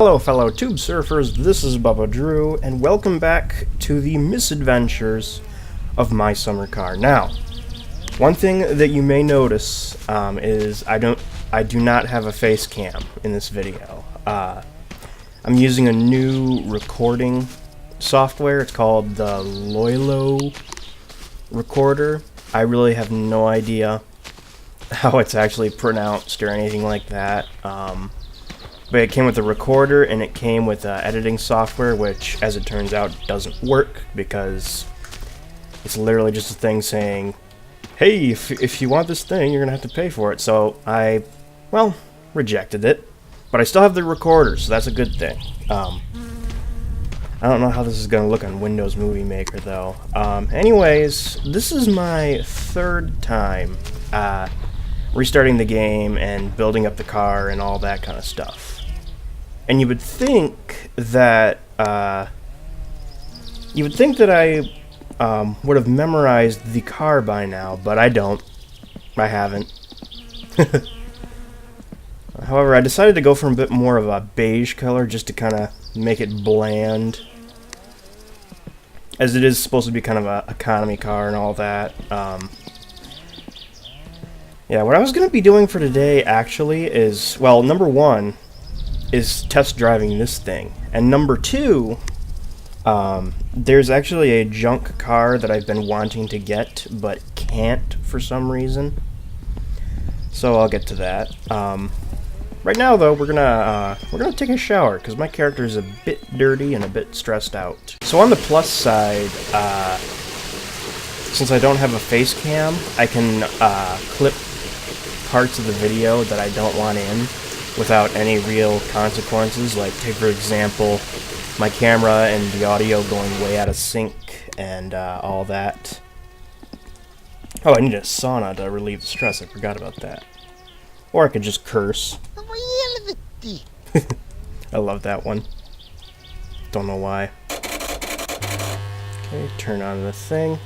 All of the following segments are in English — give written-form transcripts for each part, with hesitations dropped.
Hello fellow tube surfers, this is Bubba Drew, and welcome back to the misadventures of my summer car. Now, one thing that you may notice is I do not have a face cam in this video. I'm using a new recording software. It's called the Loilo Recorder. I really have no idea how it's actually pronounced or anything like that. But it came with a recorder and it came with editing software, which, as it turns out, doesn't work because it's literally just a thing saying, hey, if you want this thing, you're going to have to pay for it. So I, well, rejected it. But I still have the recorder, so that's a good thing. I don't know how this is going to look on Windows Movie Maker, though. Anyways, this is my third time restarting the game and building up the car and all that kind of stuff. And you would think that I would have memorized the car by now, but I don't. I haven't. However, I decided to go for a bit more of a beige color just to kind of make it bland, as it is supposed to be kind of an economy car and all that. Yeah, what I was going to be doing for today actually is, well, number one is test driving this thing, and number two, there's actually a junk car that I've been wanting to get but can't for some reason, so I'll get to that. Right now though, we're gonna take a shower because my character is a bit dirty and a bit stressed out. So on the plus side, since I don't have a face cam, I can clip parts of the video that I don't want in without any real consequences. Like, take for example, my camera and the audio going way out of sync and all that. Oh, I need a sauna to relieve the stress. I forgot about that. Or I could just curse. I love that one. Don't know why. Okay, turn on the thing.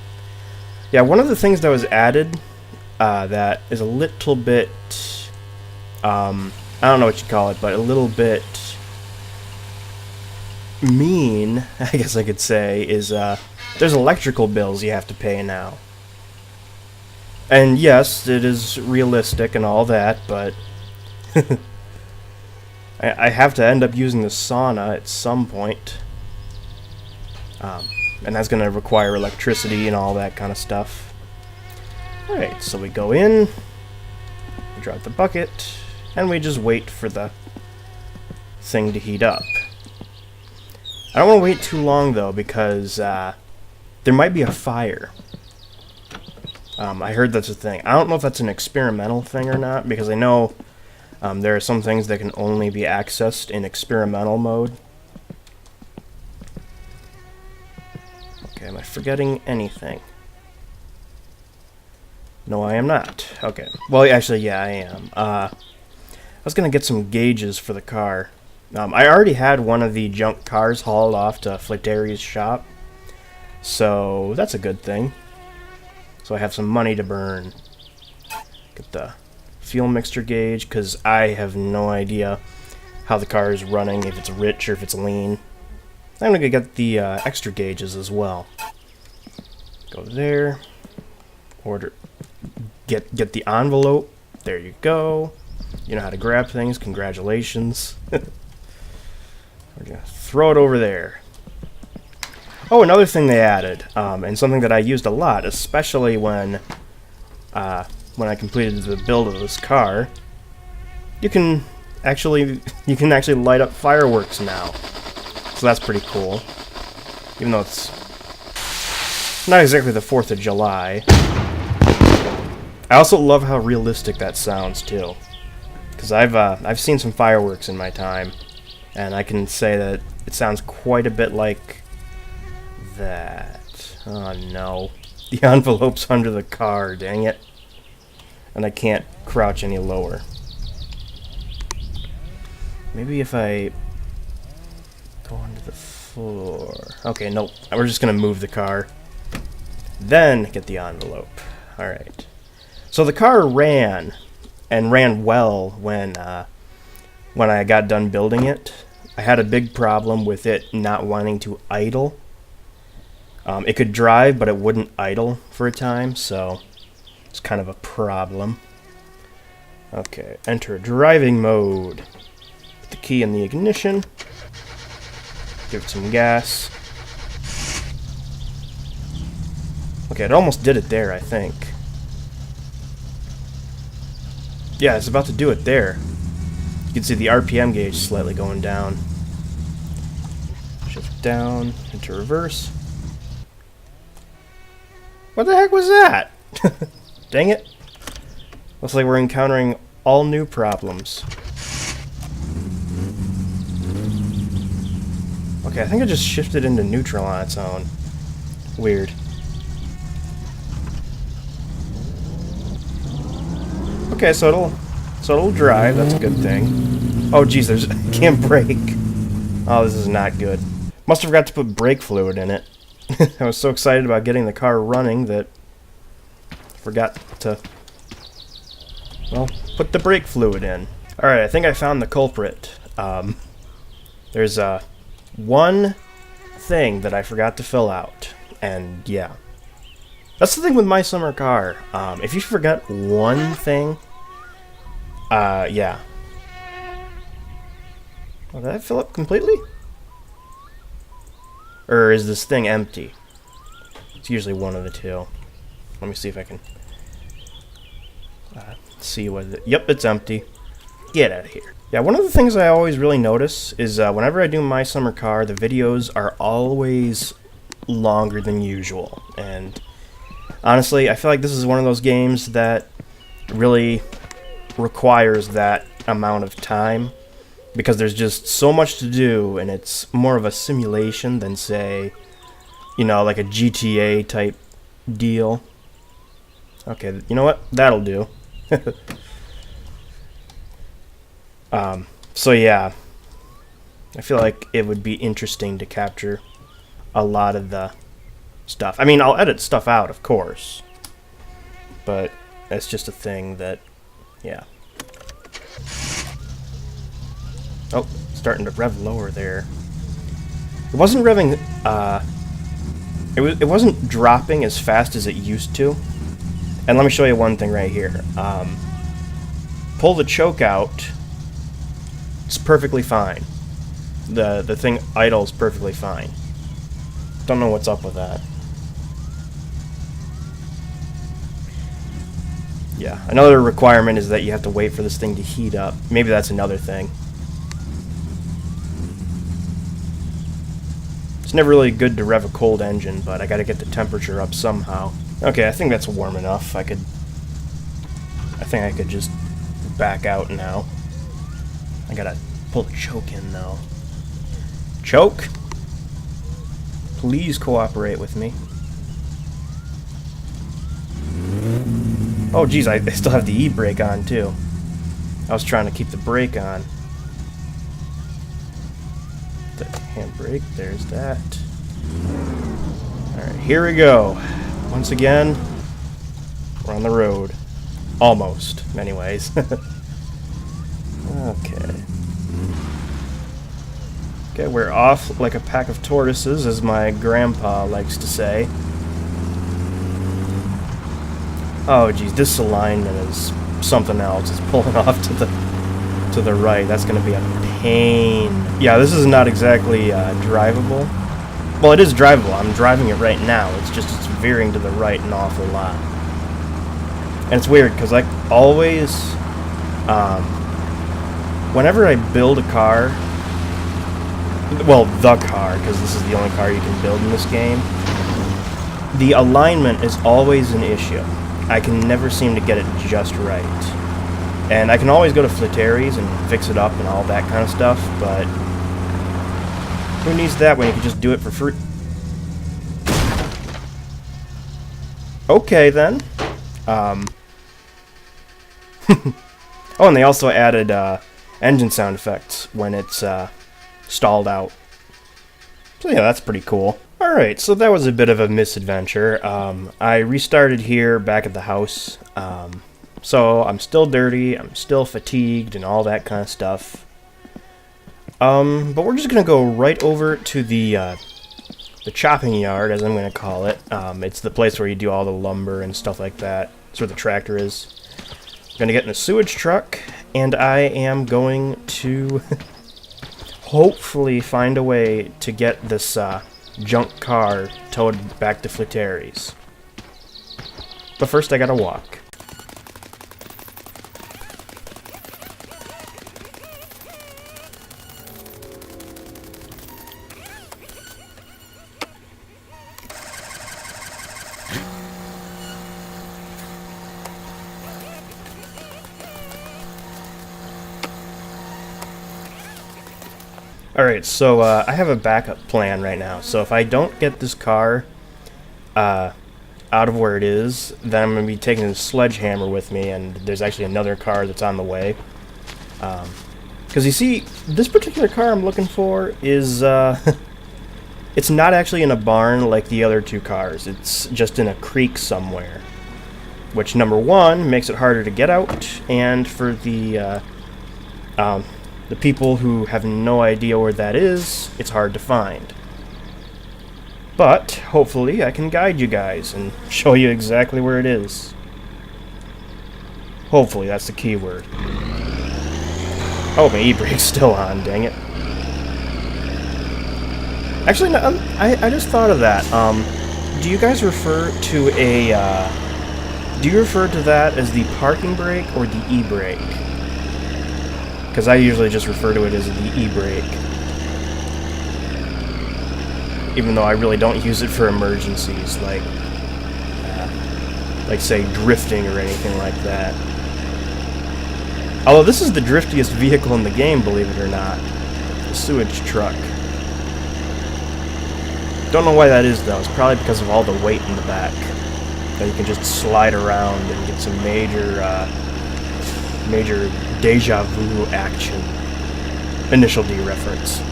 Yeah, one of the things that was added that is a little bit, I don't know what you call it, but a little bit mean, I guess I could say, is there's electrical bills you have to pay now. And yes, it is realistic and all that, but I have to end up using the sauna at some point. And that's going to require electricity and all that kind of stuff. Alright, so we go in, we drop the bucket, and we just wait for the thing to heat up. I don't want to wait too long, though, because there might be a fire. I heard that's a thing. I don't know if that's an experimental thing or not, because I know there are some things that can only be accessed in experimental mode. Okay, am I forgetting anything? No, I am not. Okay. Well, actually, yeah, I am. I was going to get some gauges for the car. I already had one of the junk cars hauled off to Fliteri's shop, so that's a good thing. So I have some money to burn. Get the fuel mixture gauge, because I have no idea how the car is running, if it's rich or if it's lean. I'm going to get the extra gauges as well. Go there. Order. Get the envelope. There you go. You know how to grab things. Congratulations. We're going to throw it over there. Oh, another thing they added, and something that I used a lot, especially when I completed the build of this car. You can actually light up fireworks now. So that's pretty cool. Even though it's not exactly the 4th of July. I also love how realistic that sounds too, because I've seen some fireworks in my time, and I can say that it sounds quite a bit like that. Oh no, the envelope's under the car, dang it, and I can't crouch any lower. Maybe if I go onto the floor. Okay, nope. We're just gonna move the car, then get the envelope. All right. So the car ran, and ran well when I got done building it. I had a big problem with it not wanting to idle. It could drive, but it wouldn't idle for a time, so it's kind of a problem. Okay, enter driving mode. Put the key in the ignition. Give it some gas. Okay, it almost did it there, I think. Yeah, it's about to do it there. You can see the RPM gauge slightly going down. Shift down into reverse. What the heck was that? Dang it. Looks like we're encountering all new problems. Okay, I think I just shifted into neutral on its own. Weird. Okay, so it'll drive. That's a good thing. Oh, geez, I can't brake. Oh, this is not good. Must have forgot to put brake fluid in it. I was so excited about getting the car running that I forgot to, well, put the brake fluid in. Alright, I think I found the culprit. There's one thing that I forgot to fill out, and yeah. That's the thing with my summer car. If you forget one thing, yeah. Oh, did that fill up completely? Or is this thing empty? It's usually one of the two. Let me see if I can see what it... Yep, it's empty. Get out of here. Yeah, one of the things I always really notice is whenever I do my summer car, the videos are always longer than usual. And honestly, I feel like this is one of those games that really requires that amount of time, because there's just so much to do, and it's more of a simulation than, say, you know, like a GTA type deal. Okay, you know what? That'll do. So yeah, I feel like it would be interesting to capture a lot of the stuff. I mean, I'll edit stuff out, of course, but that's just a thing that, yeah. Oh, starting to rev lower there. It wasn't revving, it wasn't dropping as fast as it used to. And let me show you one thing right here. Pull the choke out. It's perfectly fine. The thing idles perfectly fine. Don't know what's up with that. Yeah, another requirement is that you have to wait for this thing to heat up. Maybe that's another thing. It's never really good to rev a cold engine, but I gotta get the temperature up somehow. Okay, I think that's warm enough. I think I could just back out now. I gotta pull the choke in, though. Choke? Please cooperate with me. Oh, geez, I still have the e-brake on, too. I was trying to keep the brake on. The handbrake, there's that. Alright, here we go. Once again, we're on the road. Almost, anyways. Okay. Okay, we're off like a pack of tortoises, as my grandpa likes to say. Oh, geez, this alignment is something else. It's pulling off to the right. That's going to be a pain. Yeah, this is not exactly drivable. Well, it is drivable. I'm driving it right now. It's just it's veering to the right an awful lot. And it's weird, because I always... whenever I build a car... Well, the car, because this is the only car you can build in this game. The alignment is always an issue. I can never seem to get it just right. And I can always go to Fliteri's and fix it up and all that kind of stuff, but who needs that when you can just do it for free? Okay, then. Oh, and they also added engine sound effects when it's stalled out. So yeah, that's pretty cool. Alright, so that was a bit of a misadventure. I restarted here back at the house. So I'm still dirty, I'm still fatigued, and all that kind of stuff. But we're just gonna go right over to the chopping yard, as I'm gonna call it. It's the place where you do all the lumber and stuff like that. It's where the tractor is. I'm gonna get in a sewage truck, and I am going to hopefully find a way to get this junk car towed back to Fliteri's. But first I gotta walk. Alright, so I have a backup plan right now. So if I don't get this car out of where it is, then I'm going to be taking a sledgehammer with me, and there's actually another car that's on the way. Because you see, this particular car I'm looking for is, it's not actually in a barn like the other two cars. It's just in a creek somewhere. Which, number one, makes it harder to get out, and for the people who have no idea where that is, it's hard to find. But, hopefully, I can guide you guys and show you exactly where it is. Hopefully, that's the key word. Oh, my e-brake's still on, dang it. Actually, no, I just thought of that. Do you guys refer to do you refer to that as the parking brake or the e-brake? Because I usually just refer to it as the e-brake. Even though I really don't use it for emergencies, like say, drifting or anything like that. Although this is the driftiest vehicle in the game, believe it or not. The sewage truck. Don't know why that is, though. It's probably because of all the weight in the back. That you can just slide around and get some major deja vu action. Initial D reference.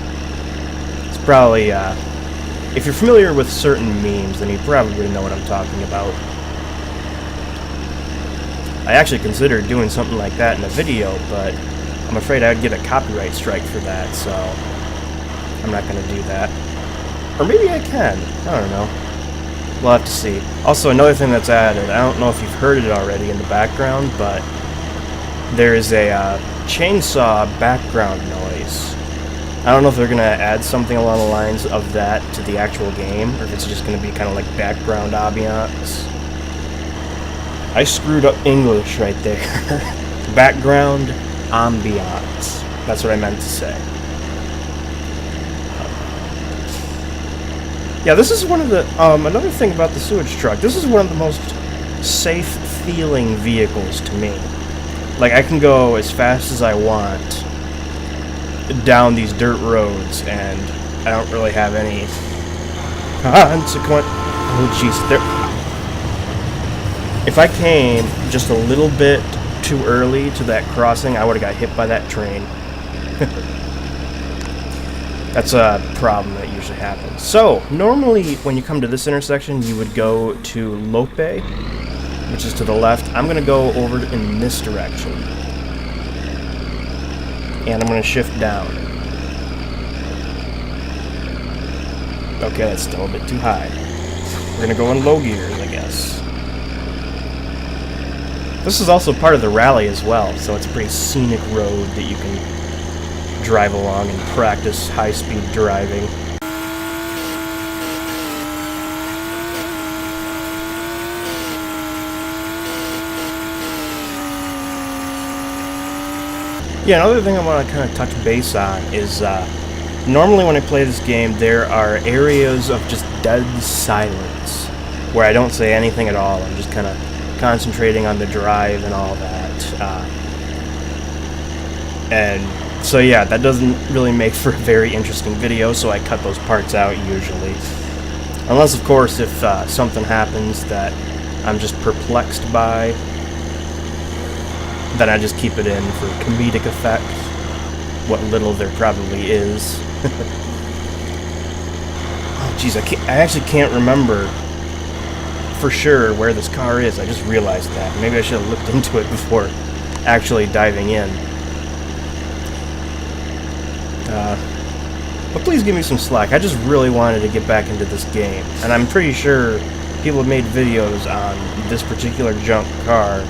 It's probably, if you're familiar with certain memes, then you probably know what I'm talking about. I actually considered doing something like that in a video, but I'm afraid I'd get a copyright strike for that, so I'm not going to do that. Or maybe I can. I don't know. We'll have to see. Also, another thing that's added, I don't know if you've heard it already in the background, but there is a chainsaw background noise. I don't know if they're going to add something along the lines of that to the actual game, or if it's just going to be kind of like background ambiance. I screwed up English right there. Background ambiance. That's what I meant to say. Yeah, this is one of the, another thing about the sewage truck, this is one of the most safe-feeling vehicles to me. Like, I can go as fast as I want down these dirt roads, and I don't really have any consequence. Oh, jeez. If I came just a little bit too early to that crossing, I would have got hit by that train. That's a problem that usually happens. So, normally when you come to this intersection, you would go to Lope, which is to the left. I'm going to go over in this direction. And I'm going to shift down. Okay, that's still a bit too high. We're going to go in low gears, I guess. This is also part of the rally as well, so it's a pretty scenic road that you can drive along and practice high-speed driving. Yeah, another thing I want to kind of touch base on is normally when I play this game there are areas of just dead silence where I don't say anything at all. I'm just kind of concentrating on the drive and all that. And so yeah, that doesn't really make for a very interesting video, so I cut those parts out usually. Unless, of course, if something happens that I'm just perplexed by, then I just keep it in for comedic effect. What little there probably is. Oh, jeez, I actually can't remember for sure where this car is. I just realized that. Maybe I should have looked into it before actually diving in. But please give me some slack. I just really wanted to get back into this game. And I'm pretty sure people have made videos on this particular junk car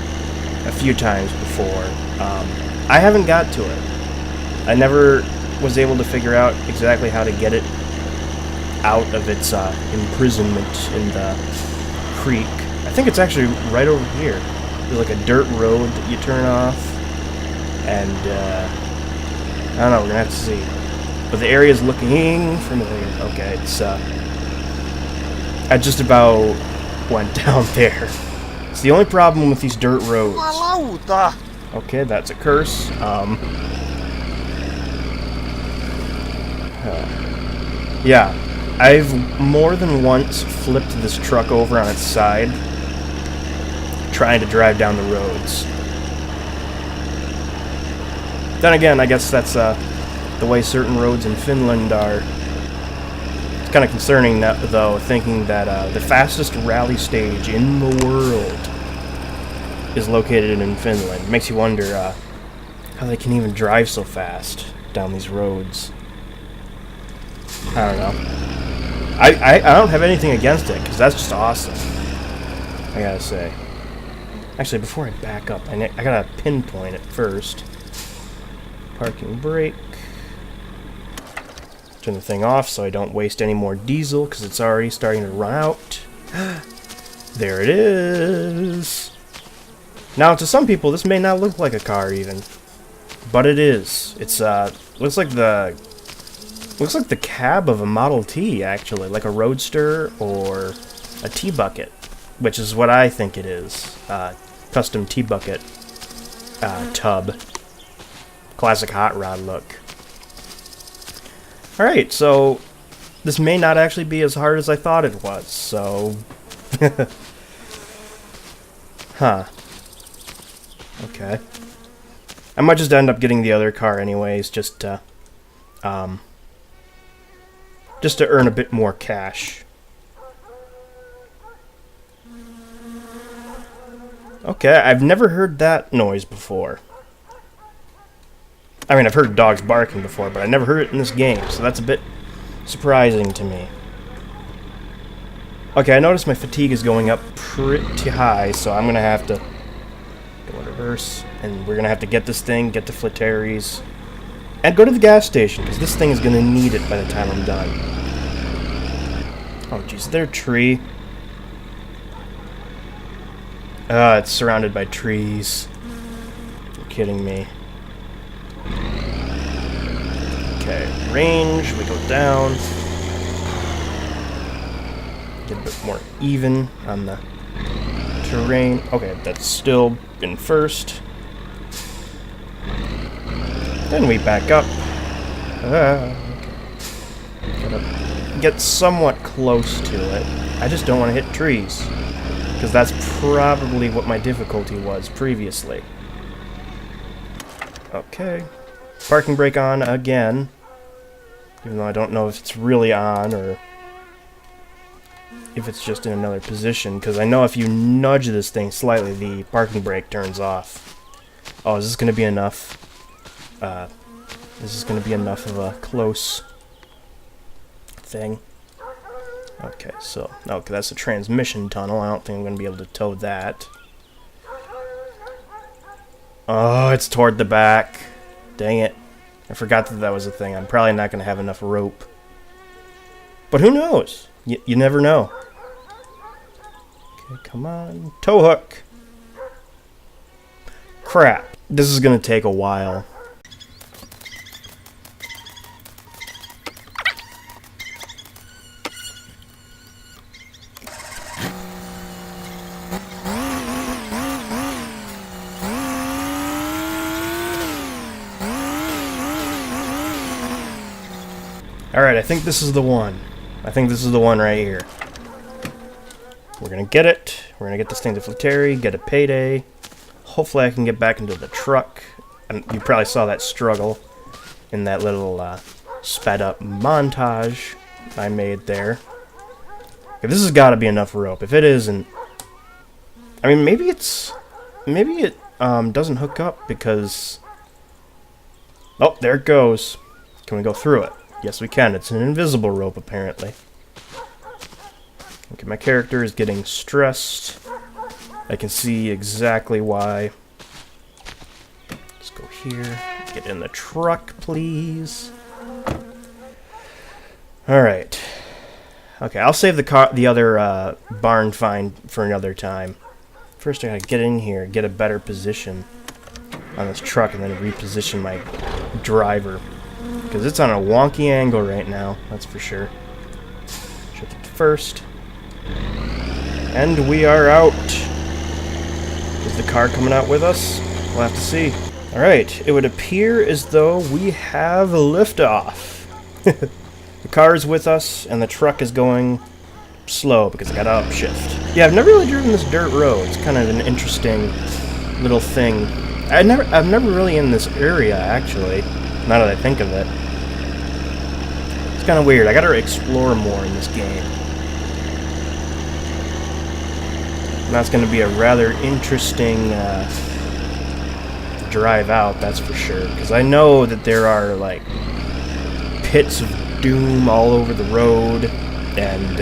a few times before. I haven't got to it. I never was able to figure out exactly how to get it out of its imprisonment in the creek. I think it's actually right over here. There's like a dirt road that you turn off. And, I don't know, we're gonna have to see. But the area's looking familiar. Okay, it's, I just about went down there. It's the only problem with these dirt roads. Okay, that's a curse. Yeah, I've more than once flipped this truck over on its side, trying to drive down the roads. Then again, I guess that's the way certain roads in Finland are. It's kind of concerning, though, thinking that the fastest rally stage in the world is located in Finland. It makes you wonder how they can even drive so fast down these roads. I don't know. I don't have anything against it, because that's just awesome. I gotta say. Actually, before I back up, I gotta pinpoint it first. Parking brake. Turn the thing off so I don't waste any more diesel, because it's already starting to run out. There it is! Now, to some people, this may not look like a car, even. But it is. It's, looks like the cab of a Model T, actually. Like a Roadster or a T-Bucket. Which is what I think it is. Custom T-Bucket tub. Classic hot rod look. Alright, so this may not actually be as hard as I thought it was, so... Huh. Okay. I might just end up getting the other car anyways, just to earn a bit more cash. Okay, I've never heard that noise before. I mean, I've heard dogs barking before, but I never heard it in this game, so that's a bit surprising to me. Okay, I noticed my fatigue is going up pretty high, so I'm gonna have to go in reverse, and we're gonna have to get this thing, get to Fletteri's, and go to the gas station, because this thing is gonna need it by the time I'm done. Oh, jeez, is there a tree? It's surrounded by trees. You're kidding me. Okay, range, we go down. Get a bit more even on the terrain. Okay, that's still in first. Then we back up. Okay. Gotta get somewhat close to it. I just don't want to hit trees, because that's probably what my difficulty was previously. Okay. Parking brake on again. Even though I don't know if it's really on or if it's just in another position, because I know if you nudge this thing slightly, the parking brake turns off. Oh, is this going to be enough? This is going to be enough of a close thing. Okay, so, okay, that's a transmission tunnel. I don't think I'm going to be able to tow that. Oh, it's toward the back. Dang it. I forgot that that was a thing. I'm probably not going to have enough rope. But who knows? You never know. Okay, come on. Tow hook. Crap. This is going to take a while. Alright, I think this is the one. I think this is the one right here. We're gonna get it. We're gonna get this thing to Fletteri, get a payday. Hopefully I can get back into the truck. And you probably saw that struggle in that little sped up montage I made there. Okay, this has got to be enough rope. If it isn't, I mean, maybe it doesn't hook up because, oh, there it goes. Can we go through it? Yes, we can. It's an invisible rope, apparently. Okay, my character is getting stressed. I can see exactly why. Let's go here. Get in the truck, please. Alright. Okay, I'll save the other barn find for another time. First, I gotta get in here, get a better position on this truck, and then reposition my driver. Because it's on a wonky angle right now, that's for sure. Shift it to first. And we are out. Is the car coming out with us? We'll have to see. Alright, it would appear as though we have a liftoff. The car is with us, and the truck is going slow because I got to upshift. Yeah, I've never really driven this dirt road. It's kind of an interesting little thing. I'm never really in this area, actually, now that I think of it. It's kind of weird. I got to explore more in this game. And that's going to be a rather interesting drive out, that's for sure. Because I know that there are, like, pits of doom all over the road, and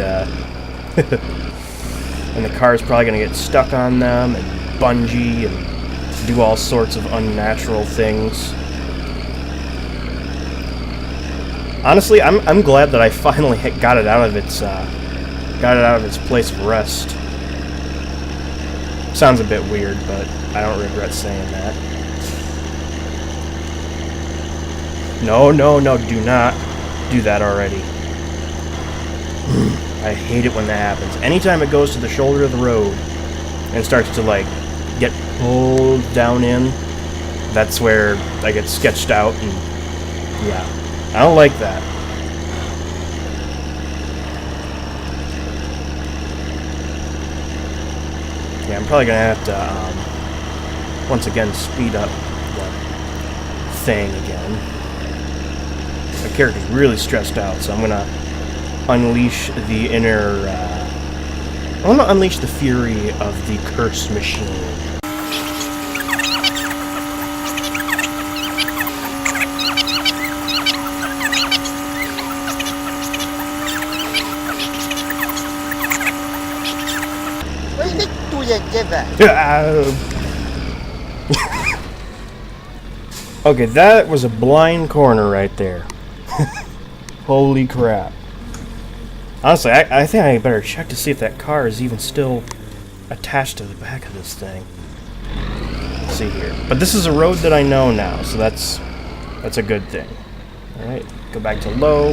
and the car's probably going to get stuck on them, and bungee, and do all sorts of unnatural things. Honestly, I'm glad that I finally got it out of its place of rest. Sounds a bit weird, but I don't regret saying that. No, no, no, do not do that already. I hate it when that happens. Anytime it goes to the shoulder of the road and starts to, like, get pulled down in, that's where I get sketched out, and yeah, I don't like that. Yeah, I'm probably gonna have to once again speed up the thing again. My character's really stressed out, so I'm gonna unleash the inner, I want to unleash the fury of the cursed machine. Okay, that was a blind corner right there. Holy crap. Honestly, I think I better check to see if that car is even still attached to the back of this thing. Let's see here. But this is a road that I know now, so that's a good thing. Alright, go back to low.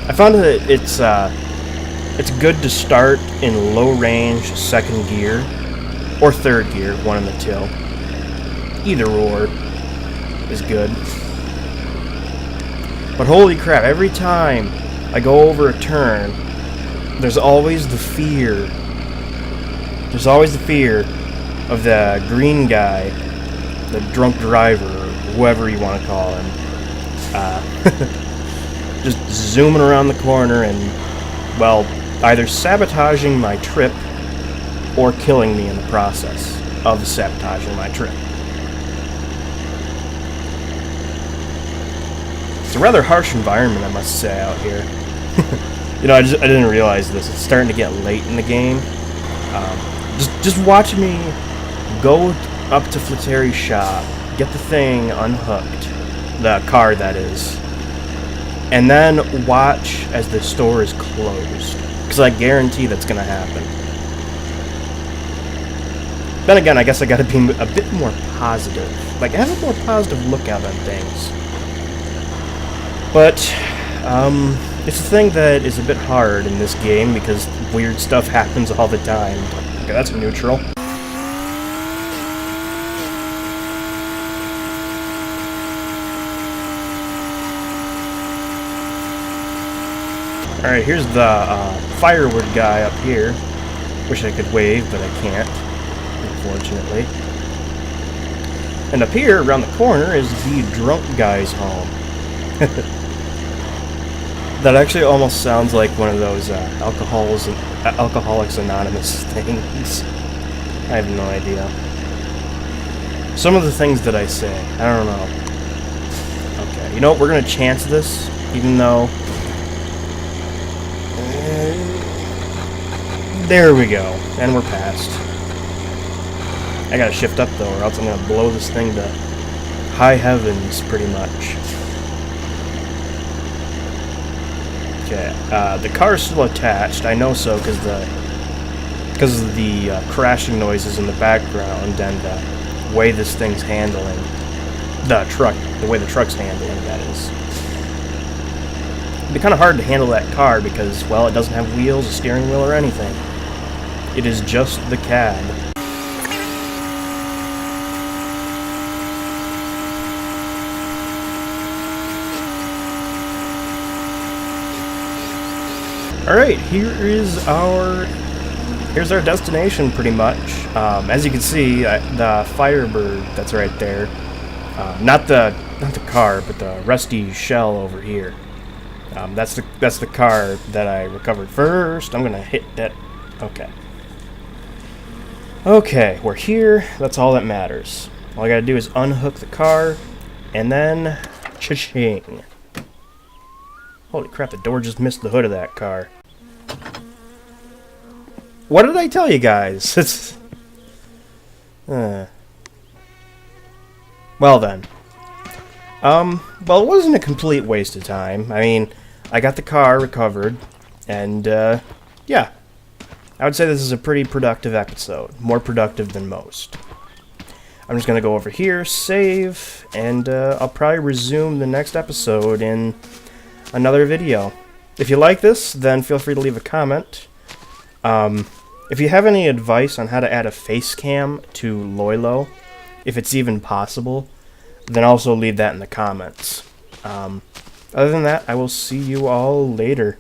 I found that it's good to start in low range second gear, or third gear, one in the till. Either or is good. But holy crap, every time I go over a turn, there's always the fear. There's always the fear of the green guy, the drunk driver, or whoever you want to call him, just zooming around the corner and, well, either sabotaging my trip or killing me in the process of sabotaging my trip. It's a rather harsh environment, I must say, out here. You know, I didn't realize this. It's starting to get late in the game. Just watch me go up to Flatteri's shop, get the thing unhooked, the car that is, and then watch as the store is closed. Because I guarantee that's going to happen. Then again, I guess I got to be a bit more positive. Like, have a more positive lookout on things. But, it's a thing that is a bit hard in this game because weird stuff happens all the time. Okay, that's neutral. Alright, here's the firewood guy up here. Wish I could wave, but I can't, unfortunately. And up here, around the corner, is the drunk guy's home. That actually almost sounds like one of those Alcoholics Anonymous things. I have no idea. Some of the things that I say, I don't know. Okay, You know what? We're gonna chance this, even though. There we go, and we're past. I gotta shift up though, or else I'm gonna blow this thing to high heavens, pretty much. Okay, the car's still attached. I know so because of the crashing noises in the background and the way this thing's handling the way the truck's handling, that is. It'd be kind of hard to handle that car because, well, it doesn't have wheels, a steering wheel, or anything. It is just the cab. Alright, here's our destination, pretty much. As you can see, the Firebird that's right there, not the car, but the rusty shell over here. That's the car that I recovered first. I'm gonna hit that. Okay. Okay, we're here. That's all that matters. All I gotta do is unhook the car, and then cha-ching. Holy crap! The door just missed the hood of that car. What did I tell you guys? It's... Well then. Well, it wasn't a complete waste of time. I mean, I got the car recovered, and, yeah. I would say this is a pretty productive episode. More productive than most. I'm just gonna go over here, save, and, I'll probably resume the next episode in another video. If you like this, then feel free to leave a comment. If you have any advice on how to add a face cam to Loilo, if it's even possible, then also leave that in the comments. Other than that, I will see you all later.